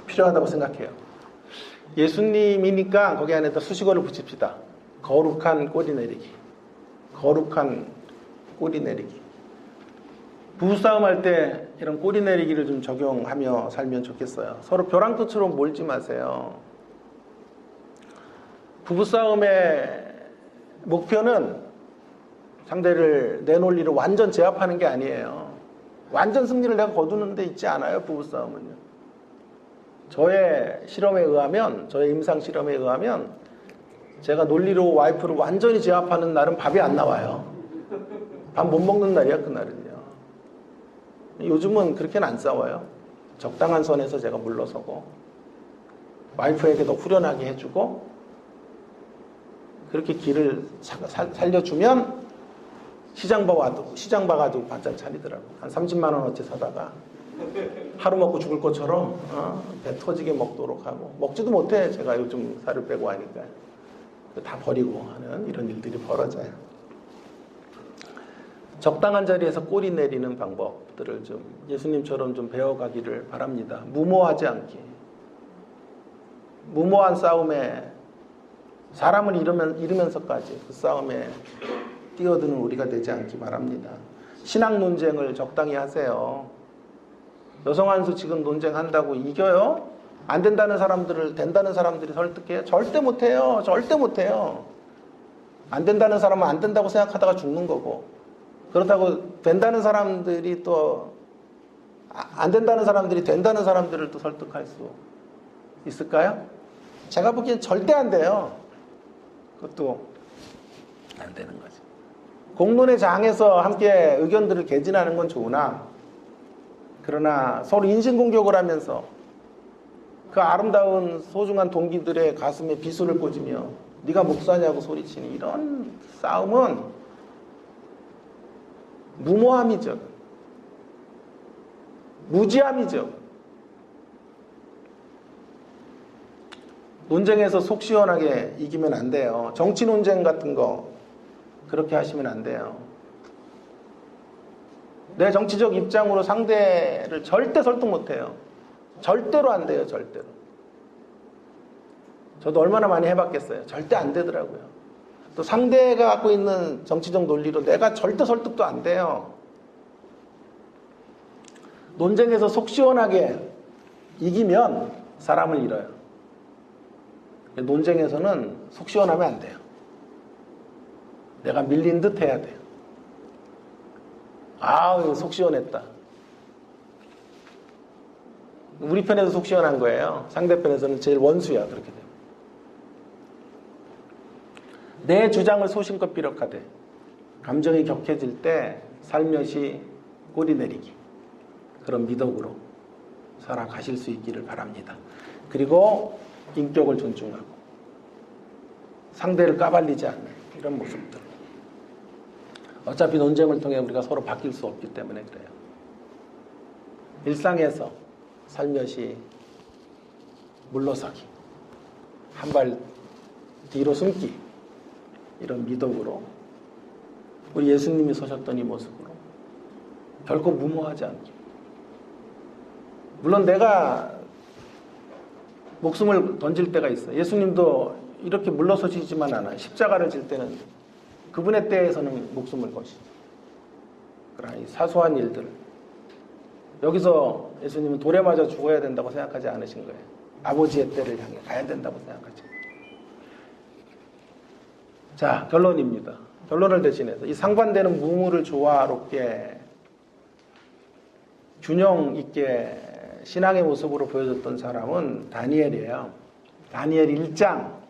필요하다고 생각해요. 예수님이니까 거기 안에다 수식어를 붙입시다. 거룩한 꼬리 내리기. 거룩한 꼬리 내리기. 부부싸움 할 때 이런 꼬리 내리기를 좀 적용하며 살면 좋겠어요. 서로 벼랑끝으로 몰지 마세요. 부부싸움의 목표는 상대를 내 논리를 완전 제압하는 게 아니에요. 완전 승리를 내가 거두는 데 있지 않아요, 부부싸움은요. 저의 실험에 의하면, 저의 임상 실험에 의하면 제가 논리로 와이프를 완전히 제압하는 날은 밥이 안 나와요. 밥 못 먹는 날이야, 그날은요. 요즘은 그렇게는 안 싸워요. 적당한 선에서 제가 물러서고 와이프에게도 후련하게 해주고 그렇게 길을 살려주면 시장 봐가도 반찬 차리더라고. 한 30만 원어치 사다가 하루 먹고 죽을 것처럼 배 터지게 먹도록 하고, 먹지도 못해. 제가 요즘 살을 빼고 하니까 다 버리고 하는 이런 일들이 벌어져요. 적당한 자리에서 꼬리 내리는 방법들을 좀 예수님처럼 좀 배워가기를 바랍니다. 무모하지 않게. 무모한 싸움에 사람을 잃으면서까지 그 싸움에 뛰어드는 우리가 되지 않기 바랍니다. 신학 논쟁을 적당히 하세요. 여성한수 지금 논쟁한다고 이겨요? 안 된다는 사람들을 된다는 사람들이 설득해요? 절대 못해요. 절대 못해요. 안 된다는 사람은 안 된다고 생각하다가 죽는 거고, 그렇다고 된다는 사람들이 또 안 된다는 사람들이 된다는 사람들을 또 설득할 수 있을까요? 제가 보기엔 절대 안 돼요. 그것도 안 되는 거죠. 공론의 장에서 함께 의견들을 개진하는 건 좋으나, 그러나 서로 인신공격을 하면서 그 아름다운 소중한 동기들의 가슴에 비수를 꽂으며 네가 목사냐고 소리치는 이런 싸움은 무모함이죠. 무지함이죠. 논쟁에서 속 시원하게 이기면 안 돼요. 정치 논쟁 같은 거 그렇게 하시면 안 돼요. 내 정치적 입장으로 상대를 절대 설득 못해요. 절대로 안 돼요. 절대로. 저도 얼마나 많이 해봤겠어요. 절대 안 되더라고요. 또 상대가 갖고 있는 정치적 논리로 내가 절대 설득도 안 돼요. 논쟁에서 속 시원하게 이기면 사람을 잃어요. 논쟁에서는 속 시원하면 안 돼요. 내가 밀린 듯 해야 돼요. 아우, 속 시원했다. 우리 편에서 속 시원한 거예요. 상대편에서는 제일 원수야. 그렇게 되면. 내 주장을 소신껏 삐력하되 감정이 격해질 때 살며시 꼬리 내리기, 그런 미덕으로 살아가실 수 있기를 바랍니다. 그리고 인격을 존중하고 상대를 까발리지 않는 이런 모습들. 어차피 논쟁을 통해 우리가 서로 바뀔 수 없기 때문에 그래요. 일상에서 살며시 물러서기, 한 발 뒤로 숨기, 이런 미덕으로 우리 예수님이 서셨던 이 모습으로 결코 무모하지 않기. 물론 내가 목숨을 던질 때가 있어요. 예수님도 이렇게 물러서시지만 않아요. 십자가를 질 때는 그분의 때에서는 목숨을 거시죠. 그러나 이 사소한 일들, 여기서 예수님은 돌에 맞아 죽어야 된다고 생각하지 않으신 거예요. 아버지의 때를 향해 가야 된다고 생각하죠. 자, 결론입니다. 결론을 대신해서 이 상반되는 무무를 조화롭게 균형 있게 신앙의 모습으로 보여줬던 사람은 다니엘이에요. 다니엘 1장.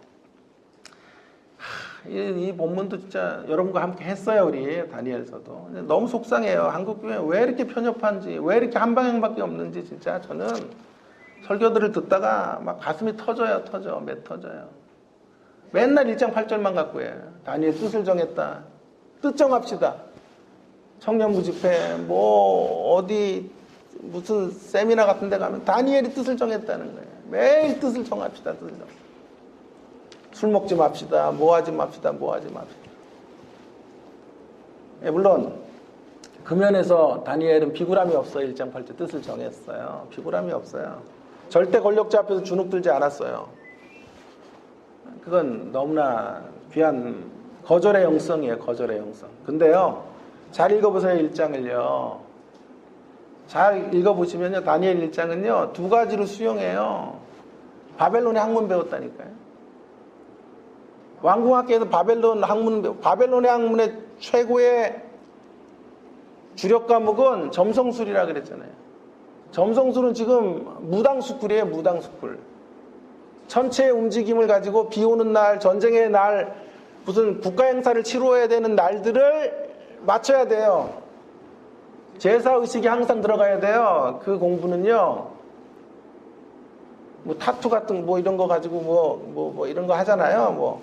이 본문도 진짜 여러분과 함께 했어요, 우리 다니엘서도. 너무 속상해요. 한국 교회 왜 이렇게 편협한지, 왜 이렇게 한 방향밖에 없는지 진짜 저는 설교들을 듣다가 막 가슴이 터져요, 터져요. 맨날 1장 8절만 갖고 해요. 다니엘 뜻을 정했다. 뜻 정합시다. 청년부 집회, 어디 무슨 세미나 같은 데 가면 다니엘이 뜻을 정했다는 거예요. 매일 뜻을 정합시다. 뜻을 정합시다. 술 먹지 맙시다. 하지 맙시다. 예, 물론 그 면에서 다니엘은 비굴함이 없어요. 1장 8절 뜻을 정했어요. 비굴함이 없어요. 절대 권력자 앞에서 주눅 들지 않았어요. 그건 너무나 귀한 거절의 영성이에요. 거절의 영성. 근데요, 잘 읽어보세요. 1장을요. 잘 읽어보시면요, 다니엘 1장은요 2가지로 수용해요. 바벨론의 학문 배웠다니까요. 왕궁학교에서 바벨론 학문 배워. 바벨론의 학문의 최고의 주력 과목은 점성술이라 그랬잖아요. 점성술은 지금 무당스쿨이에요. 무당스쿨. 전체의 움직임을 가지고 비 오는 날, 전쟁의 날, 무슨 국가 행사를 치루어야 되는 날들을 맞춰야 돼요. 제사의식이 항상 들어가야 돼요. 그 공부는요, 뭐 타투 같은 뭐 이런 거 가지고 뭐 이런 거 하잖아요. 뭐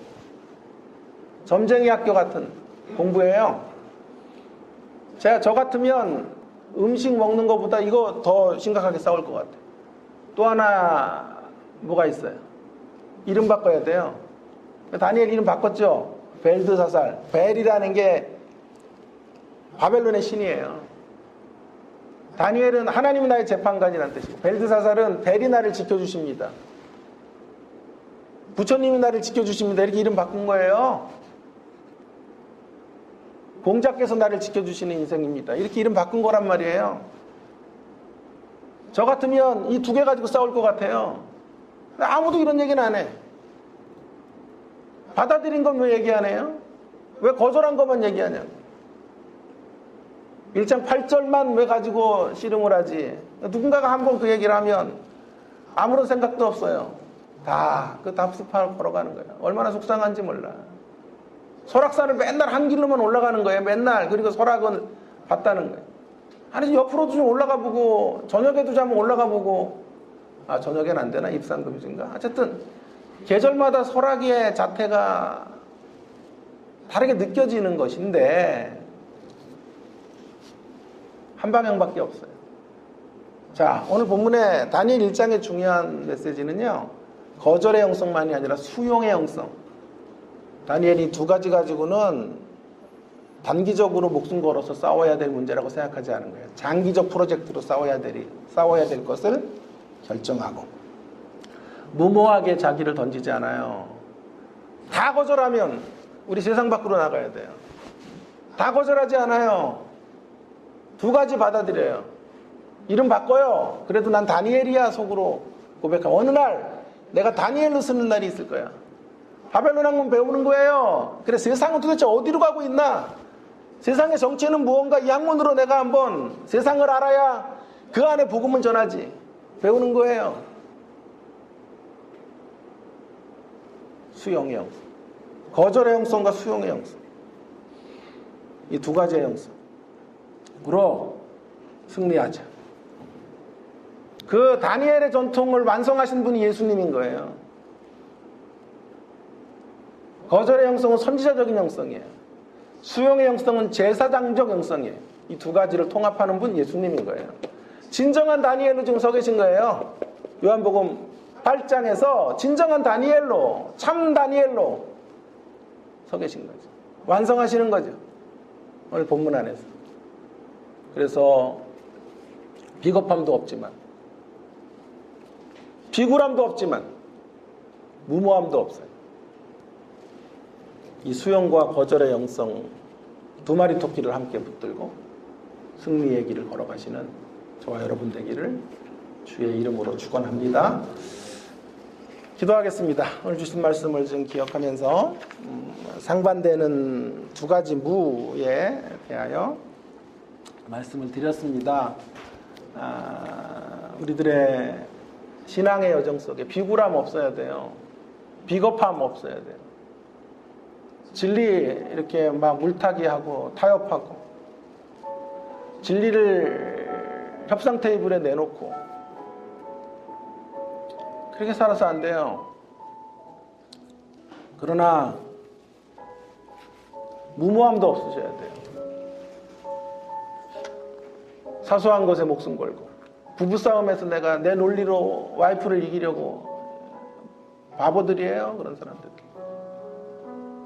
점쟁이 학교 같은 공부예요. 저 같으면 음식 먹는 것보다 이거 더 심각하게 싸울 것 같아요. 또 하나 뭐가 있어요? 이름 바꿔야 돼요. 다니엘 이름 바꿨죠? 벨드사살. 벨이라는 게 바벨론의 신이에요. 다니엘은 하나님이 나의 재판관이라는 뜻이고, 벨드사살은 벨이 나를 지켜주십니다. 부처님이 나를 지켜주십니다. 이렇게 이름 바꾼 거예요. 공자께서 나를 지켜주시는 인생입니다. 이렇게 이름 바꾼 거란 말이에요. 저 같으면 이 두 개 가지고 싸울 것 같아요. 아무도 이런 얘기는 안 해. 받아들인 건 왜 얘기 안 해요? 왜 거절한 것만 얘기하냐고. 1장 8절만 왜 가지고 씨름을 하지? 누군가가 한번 그 얘기를 하면 아무런 생각도 없어요. 다 그 답습하러 걸어가는 거예요. 얼마나 속상한지 몰라. 설악산을 맨날 한 길로만 올라가는 거예요. 맨날. 그리고 설악은 봤다는 거예요. 아니 옆으로도 좀 올라가 보고, 저녁에도 좀 올라가 보고. 아, 저녁엔 안 되나? 입산금지인가? 어쨌든 계절마다 설악의 자태가 다르게 느껴지는 것인데 한 방향밖에 없어요. 자, 오늘 본문의 다니엘 1장의 중요한 메시지는요, 거절의 영성만이 아니라 수용의 영성. 다니엘이 두 가지 가지고는 단기적으로 목숨 걸어서 싸워야 될 문제라고 생각하지 않은 거예요. 장기적 프로젝트로 싸워야 될 것을 결정하고, 무모하게 자기를 던지지 않아요. 다 거절하면 우리 세상 밖으로 나가야 돼요. 다 거절하지 않아요. 두 가지 받아들여요. 이름 바꿔요. 그래도 난 다니엘이야 속으로 고백하고, 어느 날 내가 다니엘로 쓰는 날이 있을 거야. 바벨론 학문 배우는 거예요. 그래, 세상은 도대체 어디로 가고 있나? 세상의 정체는 무언가? 이 학문으로 내가 한번 세상을 알아야 그 안에 복음은 전하지. 배우는 거예요. 수용의 영성. 거절의 영성과 수용의 영성. 이 두 가지의 영성으로 승리하자. 그 다니엘의 전통을 완성하신 분이 예수님인 거예요. 거절의 영성은 선지자적인 영성이에요. 수용의 영성은 제사장적 영성이에요. 이 두 가지를 통합하는 분 예수님인 거예요. 진정한 다니엘로 지금 서 계신 거예요. 요한복음 8장에서 진정한 다니엘로, 참 다니엘로 서 계신 거죠. 완성하시는 거죠. 오늘 본문 안에서. 그래서 비겁함도 없지만, 비굴함도 없지만, 무모함도 없어요. 이 수용과 거절의 영성 두 마리 토끼를 함께 붙들고 승리의 길을 걸어가시는 저와 여러분 되기를 주의 이름으로 축원합니다. 기도하겠습니다. 오늘 주신 말씀을 좀 기억하면서 상반되는 두 가지 무에 대하여 말씀을 드렸습니다. 우리들의 신앙의 여정 속에 비굴함 없어야 돼요. 비겁함 없어야 돼요. 진리 이렇게 막 물타기 하고 타협하고, 진리를 협상 테이블에 내놓고 그렇게 살아서 안 돼요. 그러나 무모함도 없으셔야 돼요. 사소한 것에 목숨 걸고, 부부싸움에서 내가 내 논리로 와이프를 이기려고, 바보들이에요, 그런 사람들.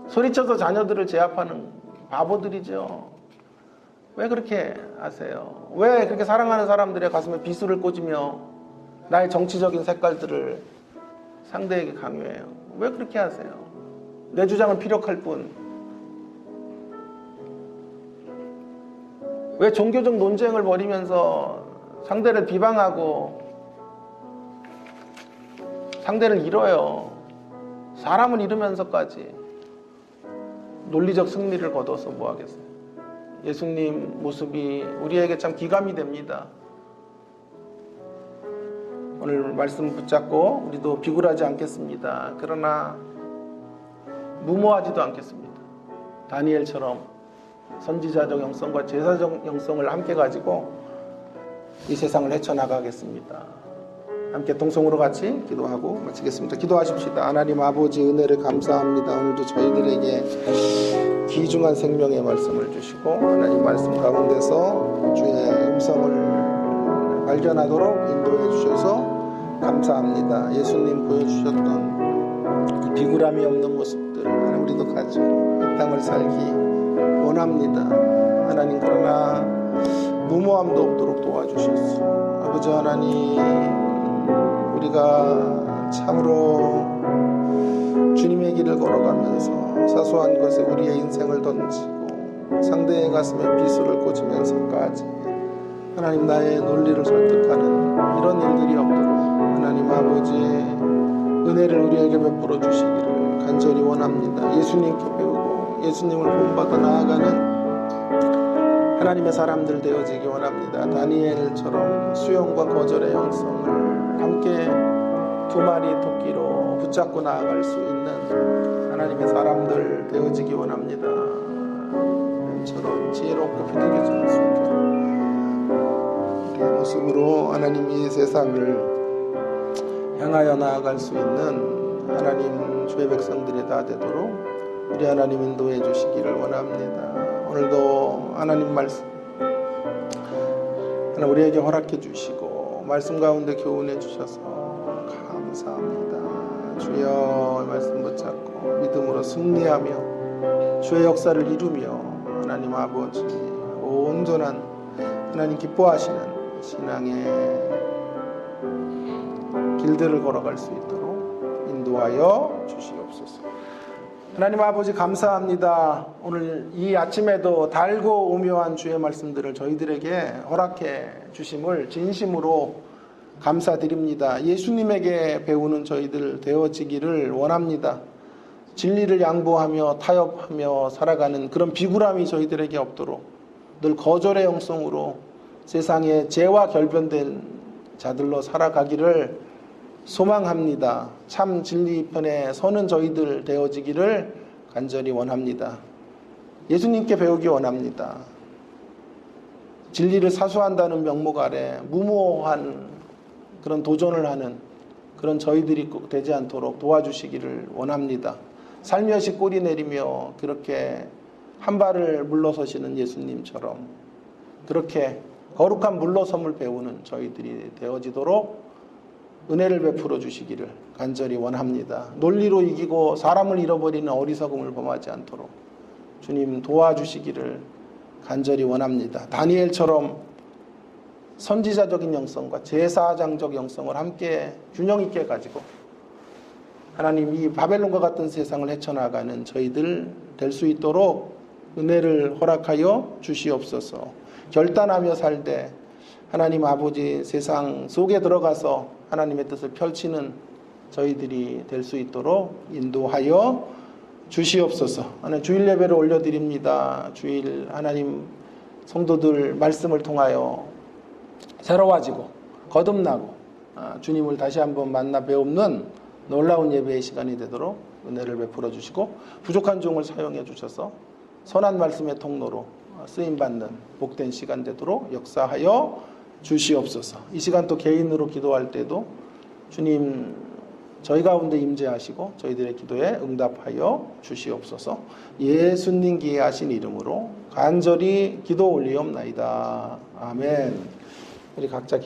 소리쳐서 자녀들을 제압하는 바보들이죠. 왜 그렇게 하세요? 왜 그렇게 사랑하는 사람들의 가슴에 비수를 꽂으며 나의 정치적인 색깔들을 상대에게 강요해요? 왜 그렇게 하세요? 내 주장은 피력할 뿐. 왜 종교적 논쟁을 벌이면서 상대를 비방하고 상대를 잃어요? 사람을 잃으면서까지 논리적 승리를 거둬서 뭐 하겠어요? 예수님 모습이 우리에게 참 기감이 됩니다. 오늘 말씀 붙잡고 우리도 비굴하지 않겠습니다. 그러나 무모하지도 않겠습니다. 다니엘처럼 선지자적 영성과 제사적 영성을 함께 가지고 이 세상을 헤쳐나가겠습니다. 함께 동성으로 같이 기도하고 마치겠습니다. 기도하십시다. 하나님 아버지 은혜를 감사합니다. 오늘도 저희들에게 귀중한 생명의 말씀을 주시고 하나님 말씀 가운데서 주의 음성을 발견하도록 인도해 주셔서 감사합니다. 예수님 보여주셨던 이 비굴함이 없는 모습들 하나님 우리도 가지고 이 땅을 살기 원합니다. 하나님 그러나 무모함도 없도록 도와주셨소. 아버지 하나님 우리가 참으로 주님의 길을 걸어가면서 사소한 것에 우리의 인생을 던지고 상대의 가슴에 비수를 꽂으면서까지 하나님 나의 논리를 설득하는 이런 일들이 없도록 하나님 아버지 은혜를 우리에게 베풀어 주시기를 간절히 원합니다. 예수님께 배우고 예수님을 본받아 나아가는 하나님의 사람들 되어지기 원합니다. 다니엘처럼 수용과 거절의 영성을 함께 두 마리 토끼로 붙잡고 나아갈 수 있는 하나님의 사람들 되어지기 원합니다. 처럼 지혜롭고 비둘기처럼 숨겨 우리의 모습으로 하나님 이 세상을 향하여 나아갈 수 있는 하나님 주의 백성들이 다 되도록 우리 하나님 인도해 주시기를 원합니다. 오늘도 하나님 말씀 하나 우리에게 허락해 주시고 말씀 가운데 교훈해 주셔서 감사합니다. 주여 말씀 붙잡고 믿음으로 승리하며 주의 역사를 이루며 하나님 아버지 온전한 하나님 기뻐하시는 신앙의 길들을 걸어갈 수 있도록 인도하여 주시옵소서. 하나님 아버지 감사합니다. 오늘 이 아침에도 달고 오묘한 주의 말씀들을 저희들에게 허락해 주심을 진심으로 감사드립니다. 예수님에게 배우는 저희들 되어지기를 원합니다. 진리를 양보하며 타협하며 살아가는 그런 비굴함이 저희들에게 없도록 늘 거절의 영성으로 세상에 죄와 결변된 자들로 살아가기를 소망합니다. 참 진리 편에 서는 저희들 되어지기를 간절히 원합니다. 예수님께 배우기 원합니다. 진리를 사수한다는 명목 아래 무모한 그런 도전을 하는 그런 저희들이 되지 않도록 도와주시기를 원합니다. 살며시 꼬리 내리며 그렇게 한 발을 물러서시는 예수님처럼 그렇게 거룩한 물러섬을 배우는 저희들이 되어지도록 은혜를 베풀어 주시기를 간절히 원합니다. 논리로 이기고 사람을 잃어버리는 어리석음을 범하지 않도록 주님 도와주시기를 간절히 원합니다. 다니엘처럼 선지자적인 영성과 제사장적 영성을 함께 균형 있게 가지고 하나님 이 바벨론과 같은 세상을 헤쳐나가는 저희들 될 수 있도록 은혜를 허락하여 주시옵소서. 결단하며 살되 하나님 아버지 세상 속에 들어가서 하나님의 뜻을 펼치는 저희들이 될 수 있도록 인도하여 주시옵소서. 하나님 주일 예배를 올려드립니다. 주일 하나님 성도들 말씀을 통하여 새로워지고 거듭나고 주님을 다시 한번 만나 배우는 놀라운 예배의 시간이 되도록 은혜를 베풀어 주시고 부족한 종을 사용해 주셔서 선한 말씀의 통로로 쓰임받는 복된 시간 되도록 역사하여 주시옵소서. 이 시간 또 개인으로 기도할 때도 주님 저희 가운데 임재하시고 저희들의 기도에 응답하여 주시옵소서. 예수님 귀하신 이름으로 간절히 기도 올리옵나이다. 아멘. 우리 각자